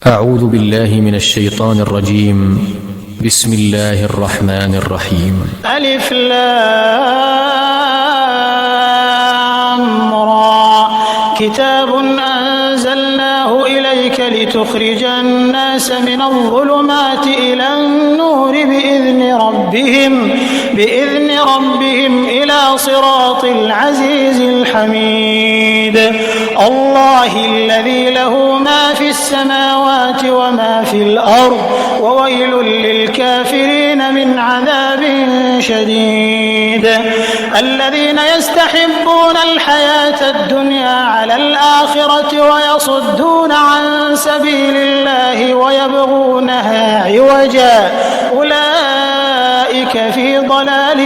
أعوذ بالله من الشيطان الرجيم. بسم الله الرحمن الرحيم. ألف لام را كتاب أنزلناه إليك لتخرج الناس من الظلمات إلى النور بإذن ربهم إلى صراط العزيز الحميد. الله الذي له ما في السماوات وما في الأرض وويل للكافرين من عذاب شديد. الذين يستحبون الحياة الدنيا على الآخرة ويصدون عن سبيل الله ويبغونها عوجا أولئك في ضلال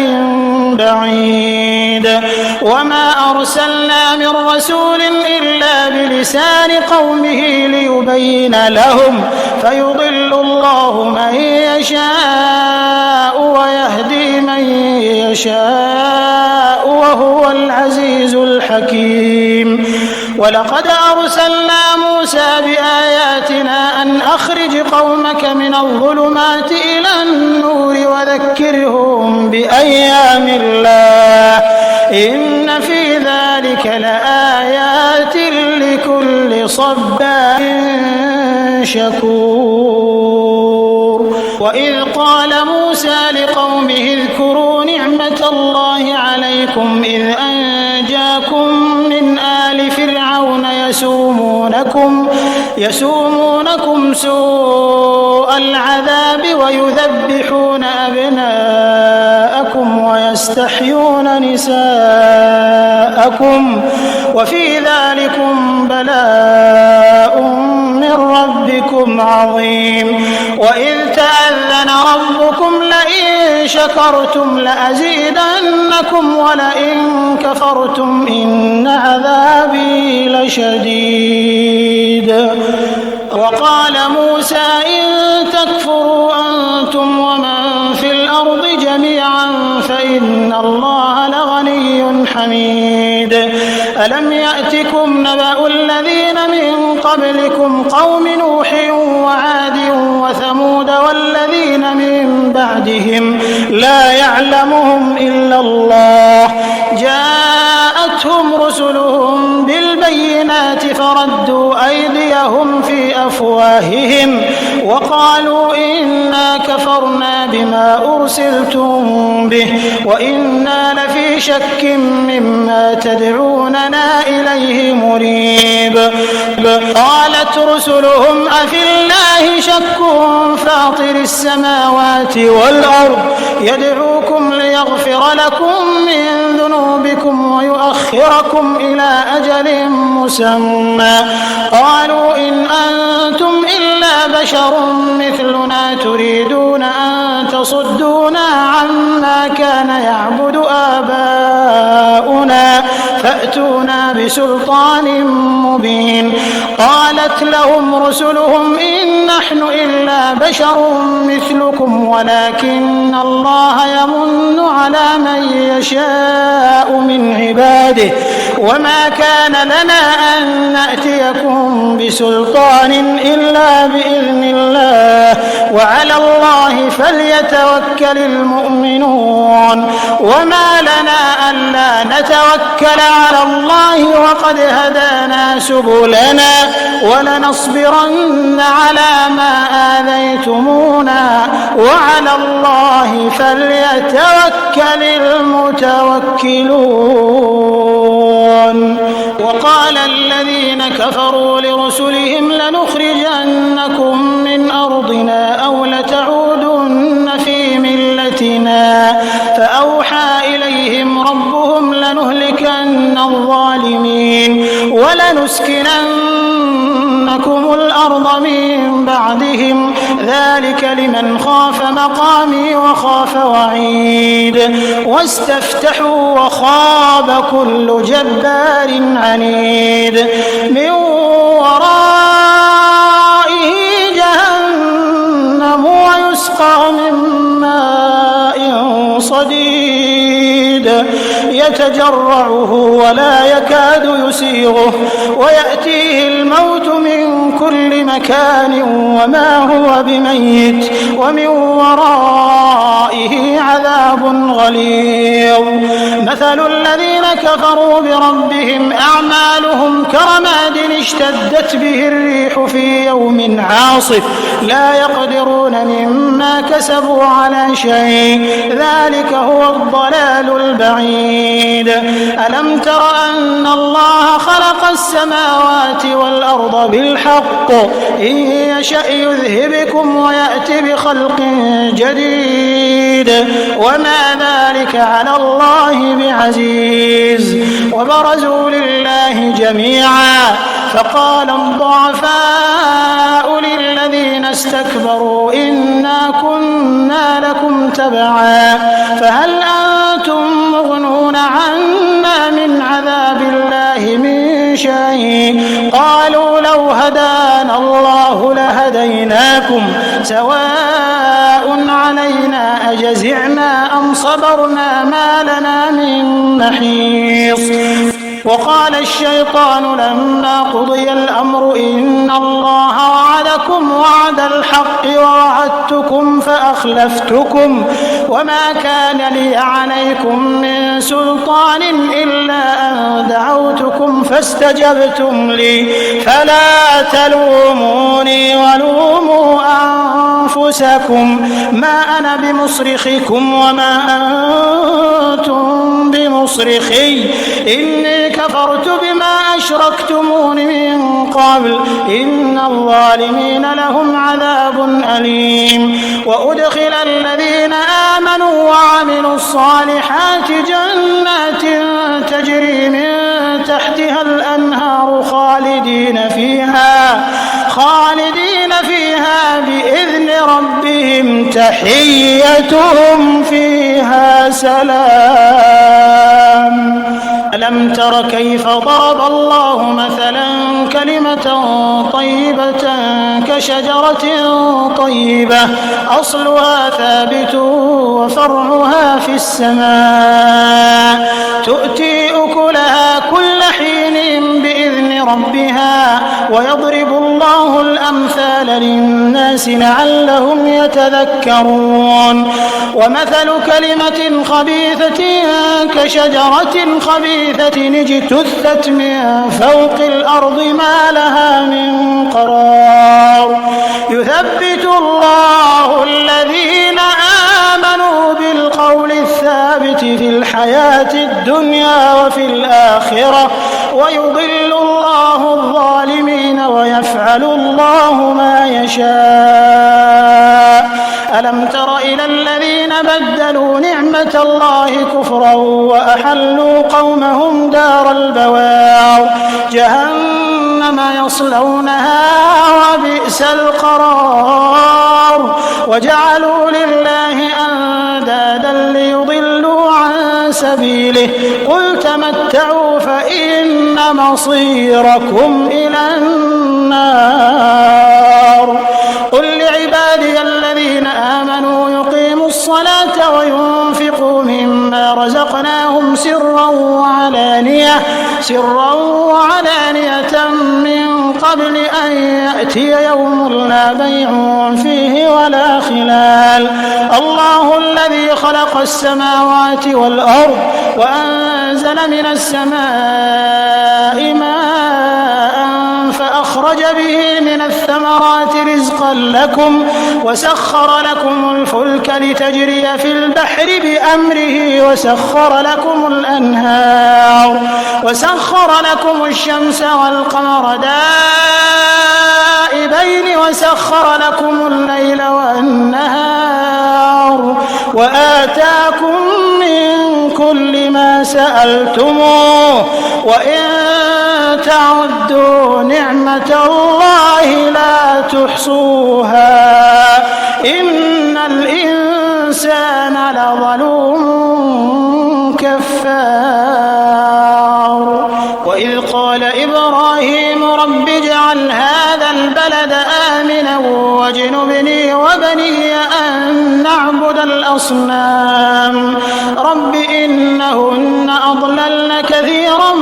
بعيد. وما أرسلنا من رسول إلا بلسان قومه ليبين لهم فيضل الله من يشاء ويهدي من يشاء وهو العزيز الحكيم. ولقد أرسلنا موسى بآياتنا أن أخرج قومك من الظلمات إلى النور وذكرهم بأيام الله إن في ذلك لآيات لكل صبار شكور. وإذ قال موسى لقومه اذكروا نعمة الله عليكم إذ أنجاكم من آل فرعون يسومونكم سوء العذاب ويذبحون أبناءكم ويستحيون نساءكم وفي ذلكم بلاء من ربكم عظيم. وإذ تأذن ربكم لئن شكرتم لأزيدنكم ولئن كفرتم إن عذابي لشديد. وقال موسى إن تكفروا أنتم ومن في الأرض جميعا فإن الله لغني حميد. ألم يأتكم نبأ الذين من قبلكم قوم نوح وعاد وثمود والذين من بعدهم لا يعلمهم إلا الله جاءتهم رسلهم بالبينات فردوا أيديهم في أفواههم وقالوا إنا كفرنا بما أرسلتم به وإنا لفي شك مما تدعوننا إليه مريب. قالت رسلهم أفي الله شك فاطر السماوات والأرض يدعوكم ليغفر لكم من ذنوبكم ويؤخركم إلى أجل مسمى قالوا إن أنتم إلا بشر مثلنا تريدون أن تصدونا عما كان يعبد آباؤنا فأتونا بسلطان مبين. قالت لهم رسلهم إن نحن إلا بشر مثلكم ولكن الله يمن على من يشاء من عباده وما كان لنا أن نأتيكم بسلطان إلا بإذن الله وعلى الله فليتوكل المؤمنون. وما لنا ألا نتوكل على الله وقد هدانا سبلنا ولنصبرن على ما آذيتمونا وعلى الله فليتوكل المتوكلون. وقال الذين كفروا لرسلهم لنخرجنكم من أرضنا أو لتعودن في ملتنا فأوحى إليهم ربهم لنهلكن الظالمين ولنسكننكم الأرض من بعدهم ذلك لمن خاف مقامي وخاف وعيد. واستفتحوا وخاب كل جبار عنيد من ورائه جهنم ويسقى من ماء صديد يتجرعه ولا يكاد يسيغه ويأتيه الموت من كل مكان وما هو بميت ومن ورائه عذاب غليظ. مثل الذين كفروا بربهم أعمالهم كرماد اشتدت به الريح في يوم عاصف لا يقدرون مما كسبوا على شيء ذلك هو الضلال البعيد. ألم تر أن الله خلق السماوات والأرض بالحق إن يشأ يذهبكم ويأتي بخلق جديد وما ذلك على الله بعزيز. وبرزوا لله جميعا فقال الضعفاء للذين استكبروا إنا كنا لكم تبعا فهل أنتم مغنون عنا من عذاب الله من شيء قالوا لو هدانا الله لهديناكم سواء علينا أجزعنا أم صبرنا ما لنا من محيص. وقال الشيطان لما قضي الأمر إن الله وعدكم وعد الحق ووعدتكم فأخلفتكم وما كان لي عليكم من سلطان إلا أن دعوتكم فاستجبتم لي فلا تلوموني ولوموا أنفسكم ما أنا بمصرخكم وما أنتم بمصرخي إني كفرت بما أشركتمون من قبل إن الظالمين لهم عذاب أليم. وأدخل الذين آمنوا وعملوا الصالحات جنات تجري من تحتها الأنهار خالدين فيها بإذن ربهم تحيتهم فيها سلام. ألم تر كيف ضرب الله مثلا كلمة طيبة كشجرة طيبة أصلها ثابت وفرعها في السماء تؤتي أكلها كل حين بإذن ربها ويضرب الله الأمثال للناس لعلهم يتذكرون. ومثل كلمة خبيثة كشجرة خبيثة اجتثت من فوق الأرض ما لها من قرار يثبت الله الذين آمنوا بالقول الثابت في الحياة الدنيا وفي الآخرة ويضل الله الظالمين ويفعل الله ما يشاء. ألم تر إلى الذين بدلوا نعمة الله كفرا وأحلوا قومهم دار البوار جهنم يصلونها وبئس القرار وجعلوا لله أندادا ليضلوا عن سبيله قل تمتعوا فإن مصيركم إلى النار. قل لعبادي الذين آمنوا يقيموا الصلاة وينفقوا مما رزقناهم سرا وعلانية من قبل أن يأتي يوم لا بيع فيه ولا خلال. الله الذي خلق السماوات والأرض وأنزل من السماء ماء فأخرج به من الثمرات رزقا لكم وسخر لكم الفلك لتجري في البحر بأمره وسخر لكم الأنهار وسخر لكم الشمس والقمر دائبين وسخر لكم الليل والنهار وآتاكم من كل ما سألتموه وإن تعدوا نعمة الله لا تحصوها إن الإنسان لظلوم كفار. وإذ قال إبراهيم رب اجعل هذا البلد آمنا واجنبني وبني أن نعبد تعبد الأصنام رب إنهن أضللن كثيرا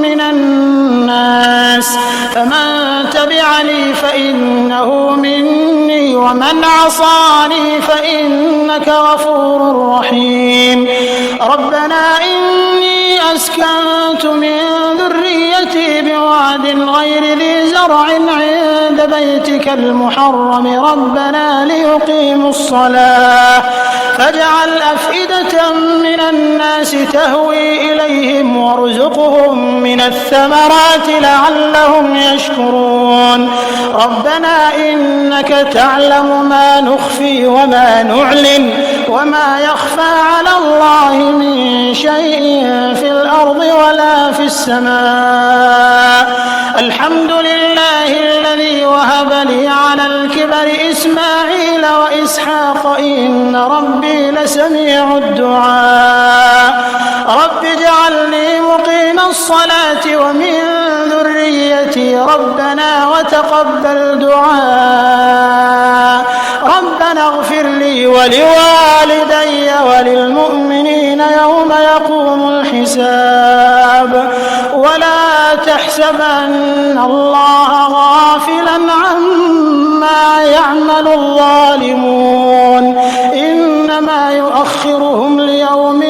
من الناس فمن تبعني فإنه مني ومن عصاني فإنك غفور رحيم ربنا إني أسكنت من ذريتي بواد غير ذي زرع عند بيتك المحرم ربنا ليقيموا الصلاة فاجعل أفئدة من الناس تهوي إليهم وارزقهم من الثمرات لعلهم يشكرون ربنا إنك تعلم ما نخفي وما نعلن وما يخفى على الله من شيء في الأرض ولا في السماء الحمد لله الذي وهب لي على الكبر إسماعيل وإسحاق إن ربي لسميع الدعاء رب اجعلني مقيم الصلاة ومن ذريتي ربنا وتقبل دعاء ربنا اغفر لي ولوالدي وللمؤمنين يوم يقوم الحساب ولا تحسبن الله غافلا عما يعمل الظالمون إنما يؤخرهم ليوم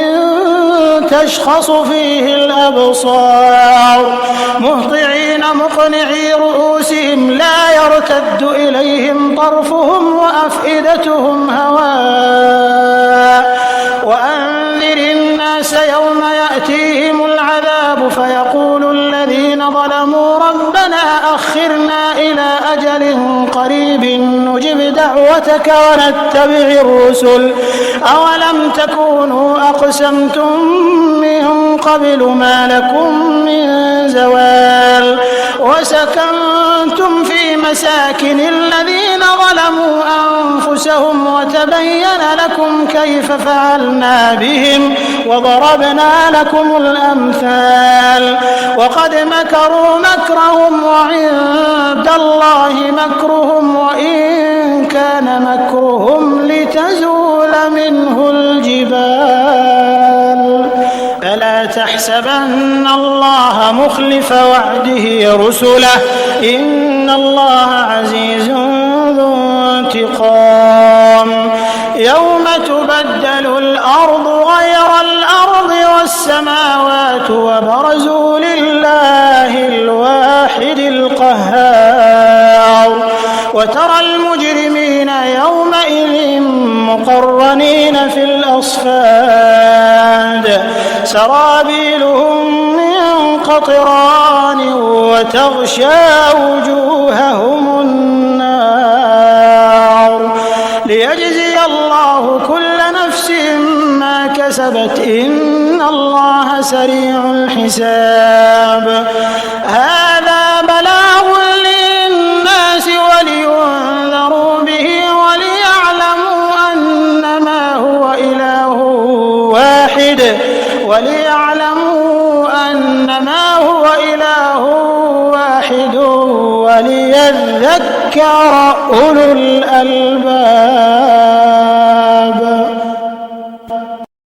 تشخص فيه الأبصار مهطعين مقنعي رؤوسهم لا يرتد إليهم طرفهم وأفئدتهم هواء وأنذر الناس يوم يأتيهم العذاب فيقول الذين ظلموا ربنا أخرنا إلى أجل قريب نجب دعوتك ونتبع الرسل أولم تكونوا أقسمتم من قبل ما لكم من زوال وسكنتم في مساكن الذين ظلموا أنفسهم وتبين لكم كيف فعلنا بهم وضربنا لكم الأمثال وقد مكروا مكرهم وعند الله مكرهم وإن كان مكرهم لتزول منه الجبال فلا تحسبن الله مخلف وعده رسله إن الله عزيز ذو انتقام يوم تبدل الأرض غير الأرض والسماوات وبرزوا لله الواحد القهار وترى المجرمين يومئذ مقرنين في الأصفاد سرابيلهم من قطران وتغشى وجوههم النار ليجزي الله كل نفس ما كسبت إن الله سريع الحساب هذا بلاغ للناس ولينذروا به وليعلموا أنما هو إله واحد وليذكر أولو الألباب.